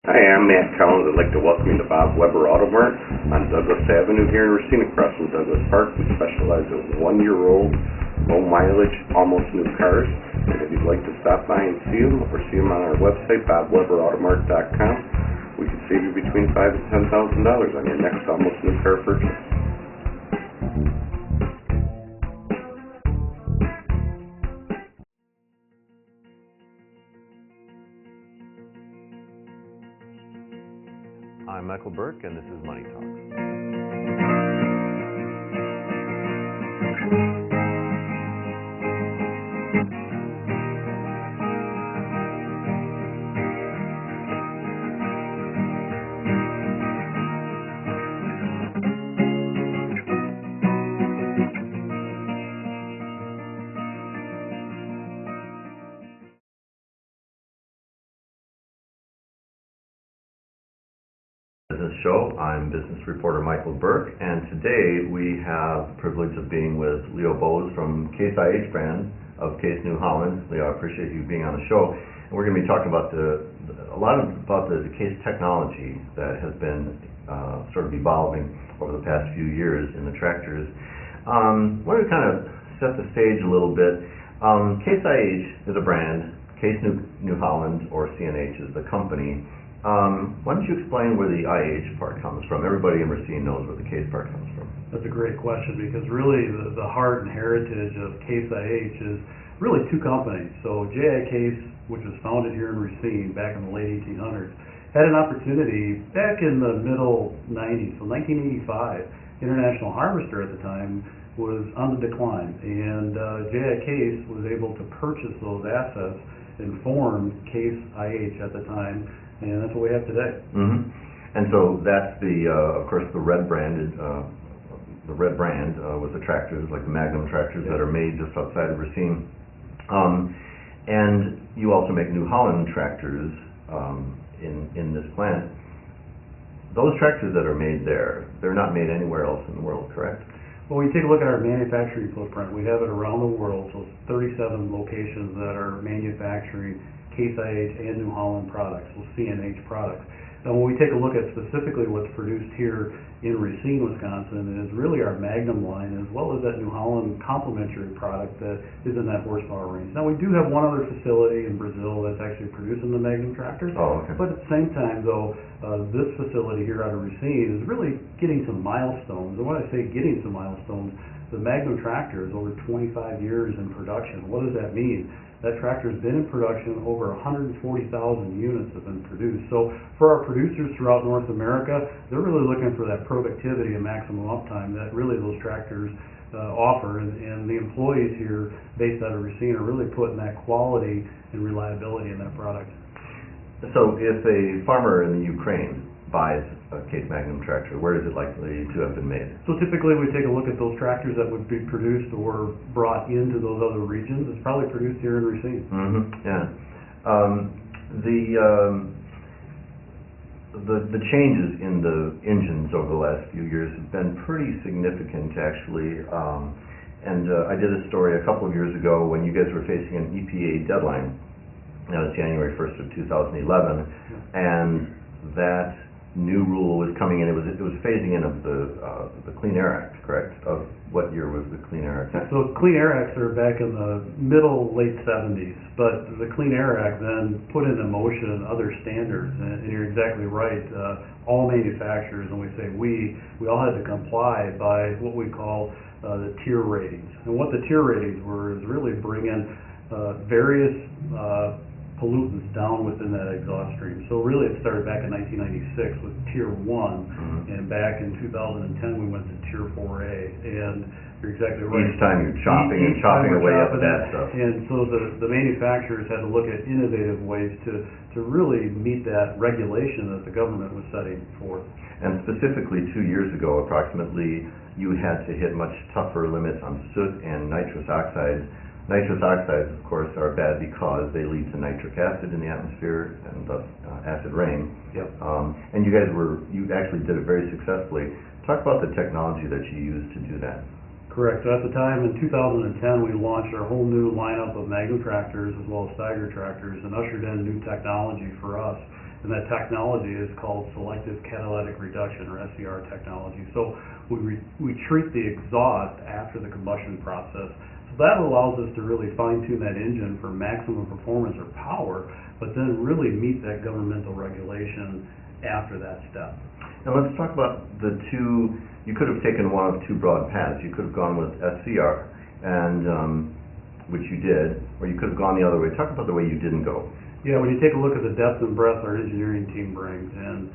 Hi, I'm Matt Collins. I'd like to welcome you to Bob Weber Auto Mart on Douglas Avenue here in Racine, across from Douglas Park. We specialize in 1-year-old, low mileage, almost new cars. And if you'd like to stop by and see them, or see them on our website, bobweberautomart.com, we can save you between $5,000 and $10,000 on your next almost new car purchase. I'm Michael Burke, and this is Money Talk. Business show. I'm business reporter Michael Burke, and today we have the privilege of being with Leo Bose from Case IH brand of Case New Holland. Leo, I appreciate you being on the show. And we're going to be talking about a lot about the Case technology that has been sort of evolving over the past few years in the tractors. I want to kind of set the stage a little bit. Case IH is a brand. Case New Holland, or CNH, is the company. Why don't you explain where the IH part comes from? Everybody in Racine knows where the Case part comes from. That's a great question, because really the heart and heritage of Case IH is really two companies. So J.I. Case, which was founded here in Racine back in the late 1800s, had an opportunity back in the middle 90s, so 1985. International Harvester at the time was on the decline, and J.I. Case was able to purchase those assets and form Case IH at the time. And that's what we have today. Mm-hmm. And so that's of course, the red brand with the tractors, like the Magnum tractors that are made just outside of Racine. And you also make New Holland tractors in this plant. Those tractors that are made there, they're not made anywhere else in the world, correct? Well, when you take a look at our manufacturing footprint, we have it around the world, so 37 locations that are manufacturing Case IH and New Holland products, so CNH products. Now, when we take a look at specifically what's produced here in Racine, Wisconsin, is really our Magnum line, as well as that New Holland complementary product that is in that horsepower range. Now, we do have one other facility in Brazil that's actually producing the Magnum tractors. Oh, okay. But at the same time, though, this facility here out of Racine is really getting some milestones. And when I say getting some milestones, the Magnum tractor is over 25 years in production. What does that mean? That tractor has been in production. Over 140,000 units have been produced. So for our producers throughout North America, they're really looking for that productivity and maximum uptime that really those tractors offer. And the employees here based out of Racine are really putting that quality and reliability in that product. So if a farmer in the Ukraine buys a Case Magnum tractor, where is it likely to have been made? So typically we take a look at those tractors that would be produced or brought into those other regions. It's probably produced here in Racine. Mm-hmm. Yeah. The changes in the engines over the last few years have been pretty significant, actually. I did a story a couple of years ago when you guys were facing an EPA deadline. That was January 1st of 2011, and that new rule was coming in. It was phasing in of the Clean Air Act, correct? Of what year was the Clean Air Act? So Clean Air Acts are back in the late 70s, but the Clean Air Act then put into motion other standards, and you're exactly right. All manufacturers, and we say we all had to comply by what we call the tier ratings. And what the tier ratings were is really bringing various pollutants down within that exhaust stream. So really it started back in 1996 with Tier 1, and back in 2010 we went to Tier 4A, and you're exactly right. Each time you're chopping away at that stuff. And so the manufacturers had to look at innovative ways to really meet that regulation that the government was setting forth. And specifically 2 years ago approximately, you had to hit much tougher limits on soot and nitrous oxides. Nitrous oxides, of course, are bad because they lead to nitric acid in the atmosphere and thus acid rain. Yep. And you actually did it very successfully. Talk about the technology that you used to do that. Correct. So at the time, in 2010, we launched our whole new lineup of Magnum tractors as well as Steiger tractors, and ushered in new technology for us. and that technology is called selective catalytic reduction, or SCR technology. So we treat the exhaust after the combustion process. So that allows us to really fine-tune that engine for maximum performance or power, but then really meet that governmental regulation after that step. Now let's talk about the two. You could have taken one of two broad paths. You could have gone with SCR, and which you did, or you could have gone the other way. Talk about the way you didn't go. Yeah, when you take a look at the depth and breadth our engineering team brings, and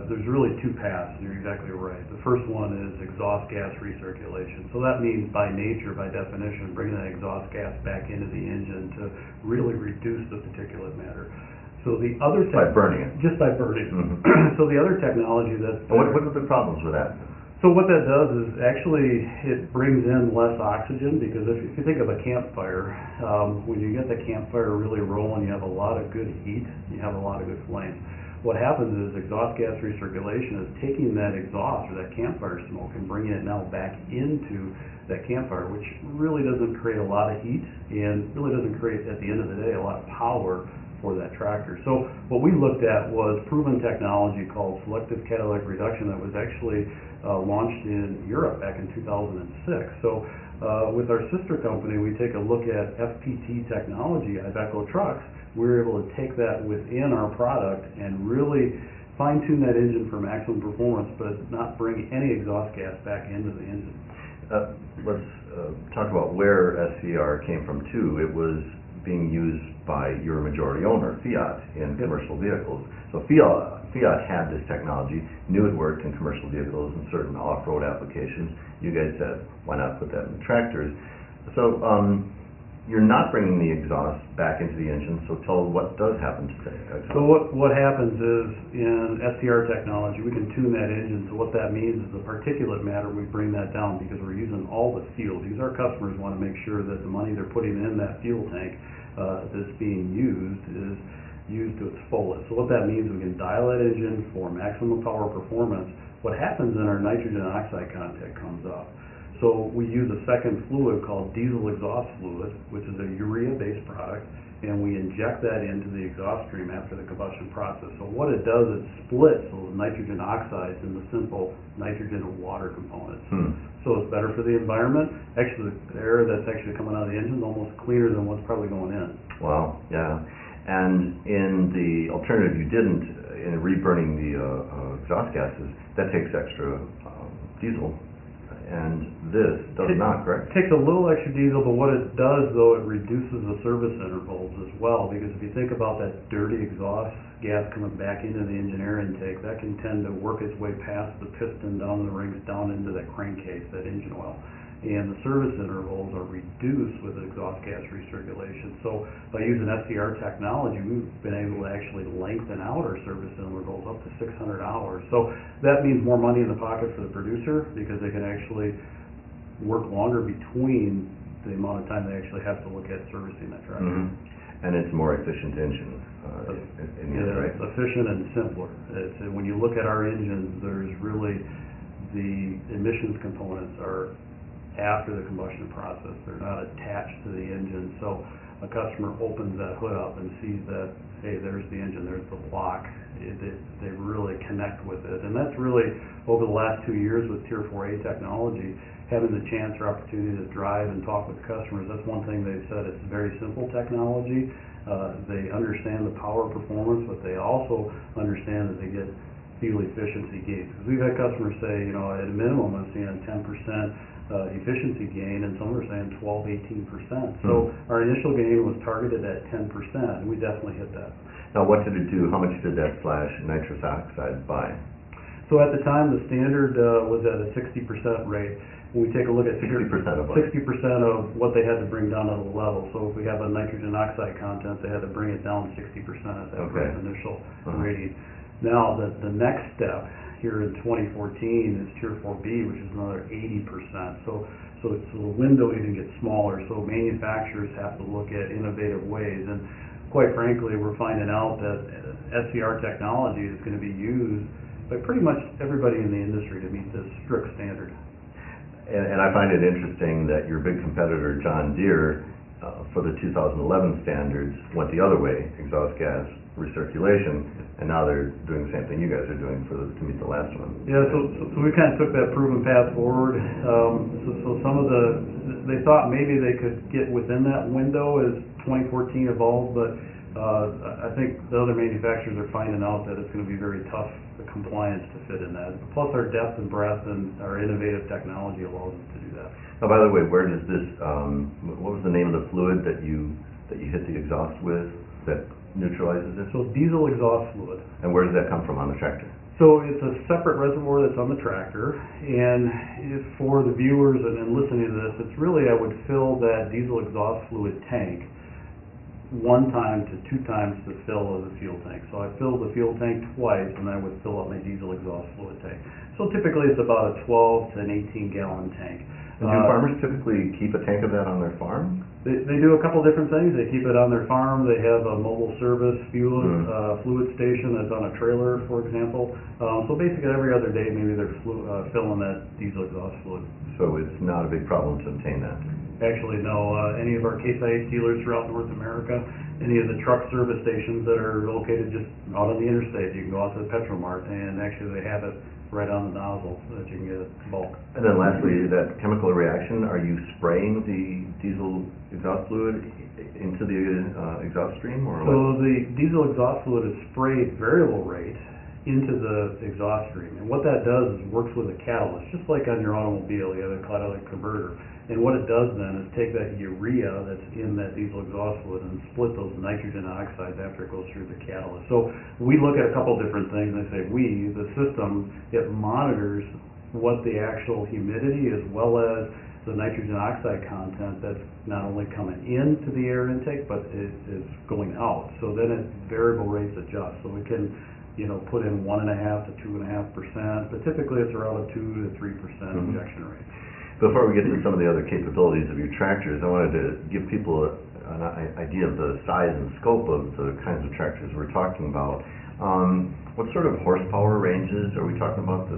there's really two paths, and you're exactly right. The first one is exhaust gas recirculation. So that means by nature, by definition, bringing that exhaust gas back into the engine to really reduce the particulate matter. So the other By burning it. Just by burning it. Mm-hmm. So the other technology that... And what are the problems with that? So what that does is actually it brings in less oxygen, because if you think of a campfire, when you get the campfire really rolling, you have a lot of good heat, you have a lot of good flames. What happens is exhaust gas recirculation is taking that exhaust or that campfire smoke and bringing it now back into that campfire, which really doesn't create a lot of heat and really doesn't create, at the end of the day, a lot of power for that tractor. So what we looked at was proven technology called selective catalytic reduction that was actually launched in Europe back in 2006. So with our sister company, we take a look at FPT technology, Iveco trucks. We were able to take that within our product and really fine-tune that engine for maximum performance, but not bring any exhaust gas back into the engine. Let's talk about where SCR came from too. It was being used by your majority owner, Fiat, in commercial vehicles. So Fiat had this technology, knew it worked in commercial vehicles and certain off-road applications. You guys said, why not put that in the tractors? So you're not bringing the exhaust back into the engine, so tell what does happen to the exhaust. So what happens is, in SCR technology, we can tune that engine. So what that means is the particulate matter, we bring that down because we're using all the fuel. Because our customers want to make sure that the money they're putting in that fuel tank that's being used is used to its fullest. So what that means, we can dial that engine for maximum power performance. What happens in our nitrogen oxide content comes up. So we use a second fluid called diesel exhaust fluid, which is a urea-based product, and we inject that into the exhaust stream after the combustion process. So what it does is splits those nitrogen oxides into simple nitrogen and water components. So it's better for the environment. Actually, the air that's actually coming out of the engine is almost cleaner than what's probably going in. Wow, yeah. And in the alternative you didn't, in reburning the exhaust gases, that takes extra diesel. And this does not, correct? It takes a little extra diesel, but what it does, though, it reduces the service intervals as well, because if you think about that dirty exhaust gas coming back into the engine air intake, that can tend to work its way past the piston, down the rings, down into that crankcase, that engine oil. And the service intervals are reduced with exhaust gas recirculation. So by using SCR technology, we've been able to actually lengthen out our service intervals up to 600 hours. So that means more money in the pocket for the producer, because they can actually work longer between the amount of time they actually have to look at servicing that tractor. And it's a more efficient engine, right? It's efficient and simpler. When you look at our engines, there's really the emissions components are after the combustion process. They're not attached to the engine. So a customer opens that hood up and sees that, hey, there's the engine, there's the block. They really connect with it. And that's really, over the last 2 years with Tier 4A technology, having the chance or opportunity to drive and talk with customers, that's one thing they've said. It's very simple technology. They understand the power performance, but they also understand that they get fuel efficiency gains. Because we've had customers say, at a minimum, I'm seeing a 10% efficiency gain, and some are saying 12-18%. So our initial gain was targeted at 10%, and we definitely hit that. Now, what did it do? How much did that flash nitrous oxide buy? So at the time, the standard was at a 60% rate. When we take a look at 60% of what? 60% of what they had to bring down to the level. So if we have a nitrogen oxide content, they had to bring it down 60% at that first initial rating. Now, the next step here in 2014 is Tier 4B, which is another 80%. So the window even gets smaller. So manufacturers have to look at innovative ways. And quite frankly, we're finding out that SCR technology is going to be used by pretty much everybody in the industry to meet this strict standard. And I find it interesting that your big competitor, John Deere, for the 2011 standards, went the other way, exhaust gas recirculation, and now they're doing the same thing you guys are doing to meet the last one. Yeah, so we kind of took that proven path forward. So some of they thought maybe they could get within that window as 2014 evolved, but I think the other manufacturers are finding out that it's going to be very tough, the compliance to fit in that. Plus our depth and breadth and our innovative technology allows us to do that. Oh, by the way, where does this, what was the name of the fluid that you hit the exhaust with that neutralizes it? So diesel exhaust fluid. And where does that come from on the tractor? So it's a separate reservoir that's on the tractor, and for the viewers and listening to this, it's really I would fill that diesel exhaust fluid tank 1 time to 2 times the fill of the fuel tank. So I fill the fuel tank twice, and I would fill up my diesel exhaust fluid tank. So typically it's about a 12 to an 18-gallon tank. And do farmers typically keep a tank of that on their farm? They do a couple different things. They keep it on their farm. They have a mobile service fluid station that's on a trailer, for example. So basically every other day maybe they're filling that diesel exhaust fluid. So it's not a big problem to obtain that? Actually, no. Any of our Case IH dealers throughout North America, any of the truck service stations that are located just out on the interstate, you can go out to the Petromart and actually they have it right on the nozzle so that you can get it bulk. And then lastly, that chemical reaction, are you spraying the diesel exhaust fluid into the exhaust stream? Or so the diesel exhaust fluid is sprayed variable rate into the exhaust stream. And what that does is works with a catalyst, just like on your automobile, you have a catalytic converter. And what it does then is take that urea that's in that diesel exhaust fluid and split those nitrogen oxides after it goes through the catalyst. So we look at a couple different things. I say the system, it monitors what the actual humidity as well as the nitrogen oxide content that's not only coming into the air intake, but it is going out. So then it variable rates adjust. So we can put in 1.5 to 2.5%, but typically it's around a 2 to 3% injection rate. Before we get to some of the other capabilities of your tractors, I wanted to give people an idea of the size and scope of the kinds of tractors we're talking about. What sort of horsepower ranges are we talking about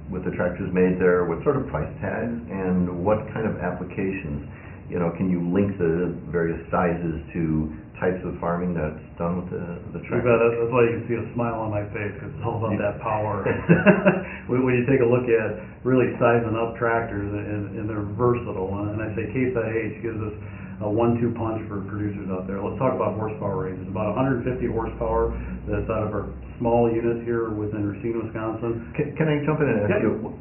with the tractors made there? What sort of price tags and what kind of applications? Can you link the various sizes to types of farming that's done with the tractor? That's why you can see a smile on my face, because it's all about that power. When you take a look at really sizing up tractors, and they're versatile, and I say Case IH gives us a 1-2 punch for producers out there. Let's talk about horsepower ranges. About 150 horsepower that's out of our small unit here within Racine, Wisconsin. Can I jump in and ask you,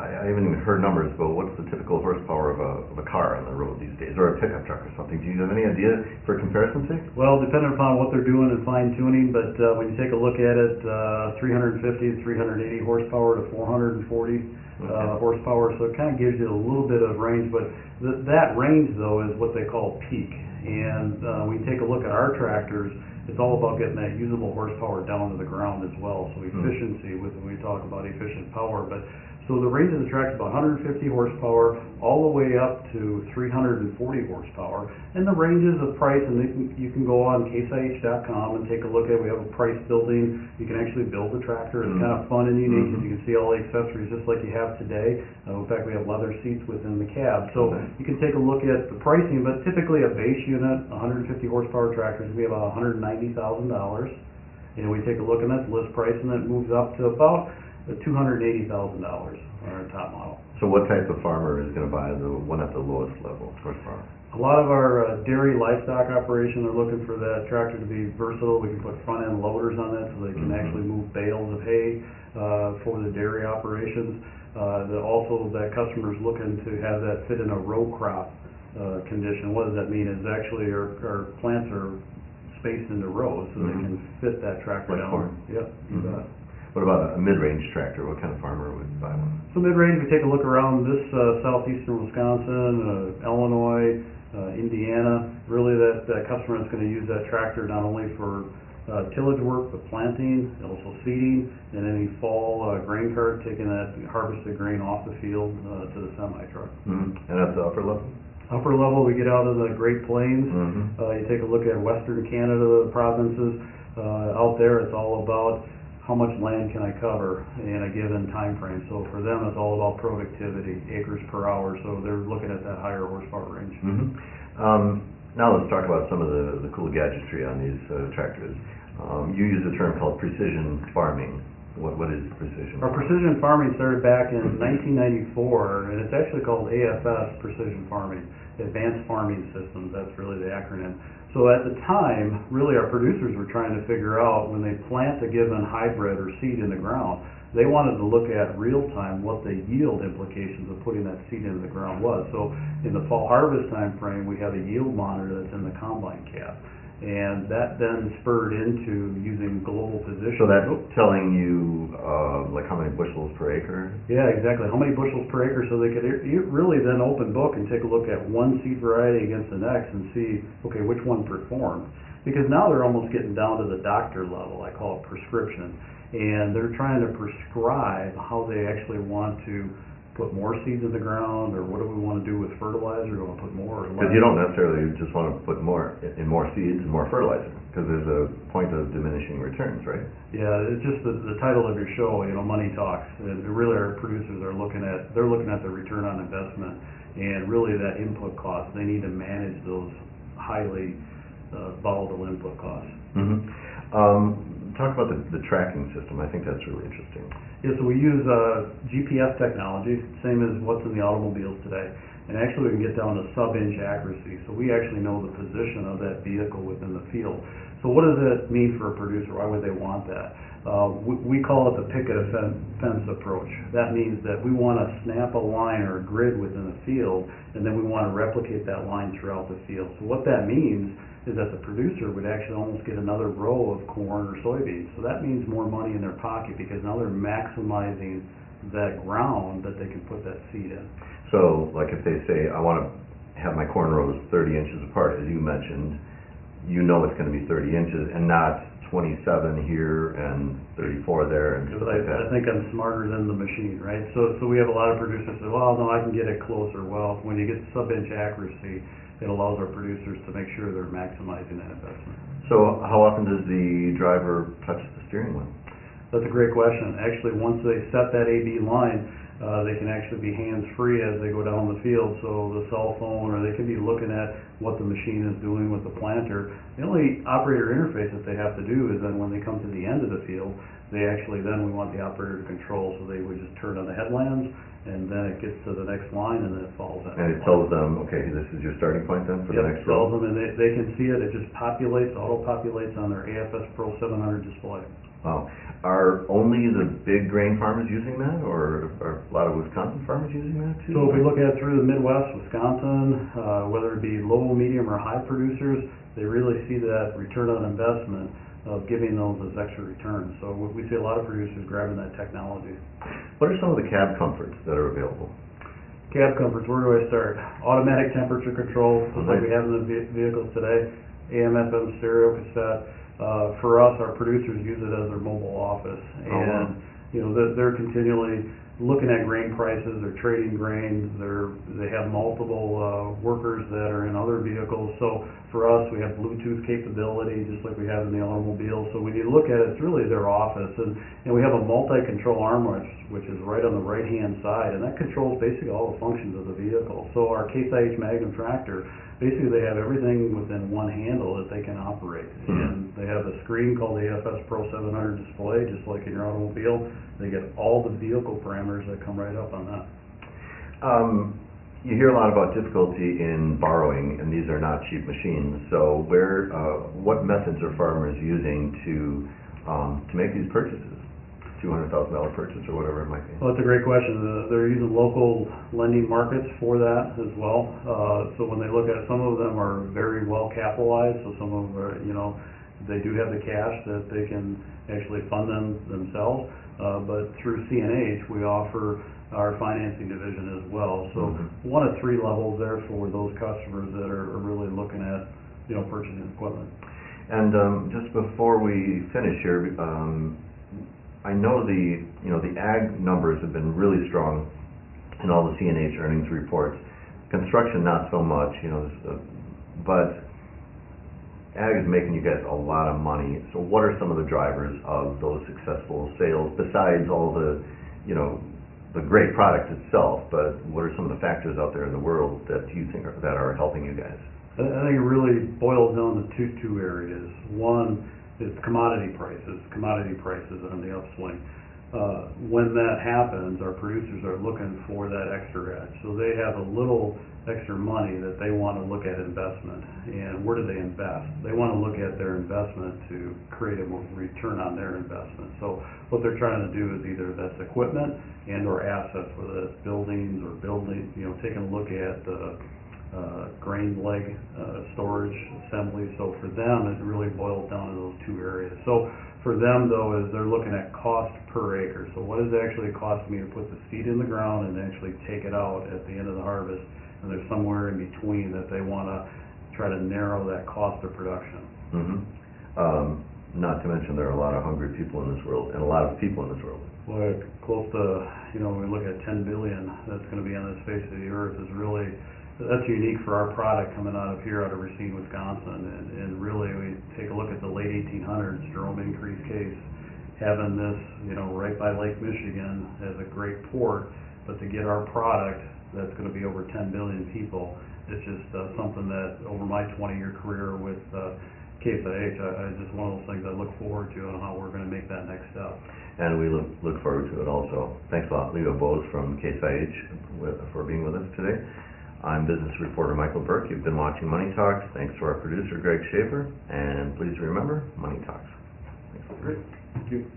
I haven't even heard numbers, but what's the typical horsepower of a car on the road these days, or a pickup truck or something? Do you have any idea for comparison's sake? Well, depending upon what they're doing and fine tuning, but when you take a look at it, 350 to 380 horsepower to 440 horsepower, so it kind of gives you a little bit of range, but that range though is what they call peak. And when you take a look at our tractors, it's all about getting that usable horsepower down to the ground as well. So efficiency, when we talk about efficient power, but so the range of the track is about 150 horsepower all the way up to 340 horsepower. And the ranges of price, and you can go on caseih.com and take a look at it. We have a price building. You can actually build the tractor. It's kind of fun and unique because you can see all the accessories just like you have today. In fact, we have leather seats within the cab. So you can take a look at the pricing, but typically a base unit, 150 horsepower tractors, we have about $190,000. And we take a look, and that's list price, and then it moves up to about $280,000 on our top model. So what type of farmer is going to buy the one at the lowest level horsepower? A lot of our dairy livestock operations are looking for that tractor to be versatile. We can put front end loaders on that so they can actually move bales of hay for the dairy operations. Also, that customer is looking to have that fit in a row crop condition. What does that mean? Is actually our plants are spaced into rows so they can fit that tractor like down. Corn. Yep, you bet. What about a mid-range tractor? What kind of farmer would buy one? So mid-range, we take a look around this southeastern Wisconsin, Illinois, Indiana. Really, that customer is going to use that tractor not only for tillage work, but planting, also seeding, and any fall grain cart, taking that harvested grain off the field to the semi-truck. And at the upper level? Upper level, we get out of the Great Plains. You take a look at Western Canada, the provinces. Out there, it's all about how much land can I cover in a given time frame. So for them, it's all about productivity, acres per hour. So they're looking at that higher horsepower range. Now let's talk about some of the cool gadgetry on these tractors. You use a term called precision farming. What is precision? Our precision farming started back in 1994, and it's actually called AFS, Precision Farming, Advanced Farming Systems. That's really the acronym. So at the time, really our producers were trying to figure out when they plant a given hybrid or seed in the ground, they wanted to look at real time what the yield implications of putting that seed into the ground was. So in the fall harvest time frame, we have a yield monitor that's in the combine cab. And that then spurred into using global position. So that's telling you, like how many bushels per acre? Yeah, exactly. How many bushels per acre, so they could really then open book and take a look at one seed variety against the next and see, okay, which one performed. Because now they're almost getting down to the doctor level, I call it prescription. And they're trying to prescribe how they actually want to put more seeds in the ground, or what do we want to do with fertilizer? Do we want to put more or less? Because you don't necessarily just want to put more seeds and more fertilizer, because there's a point of diminishing returns, right? Yeah, it's just the title of your show, Money Talks. And really our producers are looking at the return on investment and really that input cost. They need to manage those highly volatile input costs. Mm-hmm. Talk about the tracking system. I think that's really interesting. Yeah, so we use GPS technology, same as what's in the automobiles today. And actually we can get down to sub-inch accuracy. So we actually know the position of that vehicle within the field. So what does that mean for a producer? Why would they want that? We call it the picket fence approach. That means that we want to snap a line or a grid within the field, and then we want to replicate that line throughout the field. So what that means is that the producer would actually almost get another row of corn or soybeans. So that means more money in their pocket, because now they're maximizing that ground that they can put that seed in. So, like if they say, I want to have my corn rows 30 inches apart, as you mentioned, you know it's going to be 30 inches and not 27 here and 34 there and stuff like that. I think I'm smarter than the machine, right? So we have a lot of producers say, well, no, I can get it closer. Well, when you get sub-inch accuracy, it allows our producers to make sure they're maximizing that investment. So how often does the driver touch the steering wheel? That's a great question. Actually, once they set that AB line, they can actually be hands-free as they go down the field. So the cell phone, or they can be looking at what the machine is doing with the planter. The only operator interface that they have to do is then when they come to the end of the field, we want the operator to control. So they would just turn on the headlamps, and then it gets to the next line, and then it follows that. And it tells them, okay, this is your starting point then for the next row? It tells them, and they can see it. It just populates, auto-populates on their AFS Pro 700 display. Wow. Are only the big grain farmers using that, or are a lot of Wisconsin farmers using that too? So if we look at through the Midwest, Wisconsin, whether it be low, medium, or high producers, they really see that return on investment of giving those as extra returns. So we see a lot of producers grabbing that technology. What are some of the cab comforts that are available? Cab comforts, where do I start? Automatic temperature control, just like we have in the vehicles today. AM, FM, stereo, cassette. For us, our producers use it as their mobile office. And they're continually looking at grain prices, they're trading grain, they have multiple workers that are in other vehicles. So for us, we have Bluetooth capability, just like we have in the automobile. So when you look at it, it's really their office. And we have a multi-control arm which is right on the right-hand side, and that controls basically all the functions of the vehicle. So our Case IH Magnum tractor, basically they have everything within one handle that they can operate. And they have a screen called the AFS Pro 700 display, just like in your automobile. They get all the vehicle parameters that come right up on that. You hear a lot about difficulty in borrowing, and these are not cheap machines. So what methods are farmers using to make these purchases? $200,000 purchase or whatever it might be? Well, that's a great question. They're using local lending markets for that as well. So when they look at it, some of them are very well capitalized. So some of them are, they do have the cash that they can actually fund them themselves. But through CNH, we offer our financing division as well. So one of three levels there for those customers that are really looking at, purchasing equipment. And just before we finish here, I know the ag numbers have been really strong in all the CNH earnings reports. Construction not so much, but ag is making you guys a lot of money. So what are some of the drivers of those successful sales besides all the great product itself? But what are some of the factors out there in the world that you think that are helping you guys? I think it really boils down to two areas. One is commodity prices on the upswing. When that happens, our producers are looking for that extra edge. So they have a little extra money that they want to look at investment. And where do they invest? They want to look at their investment to create a return on their investment. So what they're trying to do is either that's equipment and or assets, whether that's buildings or taking a look at grain leg storage assembly. So for them, it really boils down to those two areas. So for them, though, is they're looking at cost per acre. So what does it actually cost me to put the seed in the ground and actually take it out at the end of the harvest? And there's somewhere in between that they want to try to narrow that cost of production. Not to mention there are a lot of hungry people in this world, and a lot of people in this world. Well, close to, we look at 10 billion that's going to be on this face of the earth is really, that's unique for our product coming out of here, out of Racine, Wisconsin. And really, we take a look at the late 1800s, Jerome Increase case, having this, right by Lake Michigan as a great port, but to get our product that's going to be over 10 billion people, it's just something that over my 20-year career with Case IH, I just one of those things I look forward to on how we're going to make that next step. And we look forward to it also. Thanks a lot, Leo Bose from Case IH for being with us today. I'm business reporter Michael Burke. You've been watching Money Talks. Thanks to our producer, Greg Shaver. And please remember, Money Talks. Thanks. Great. Thank you.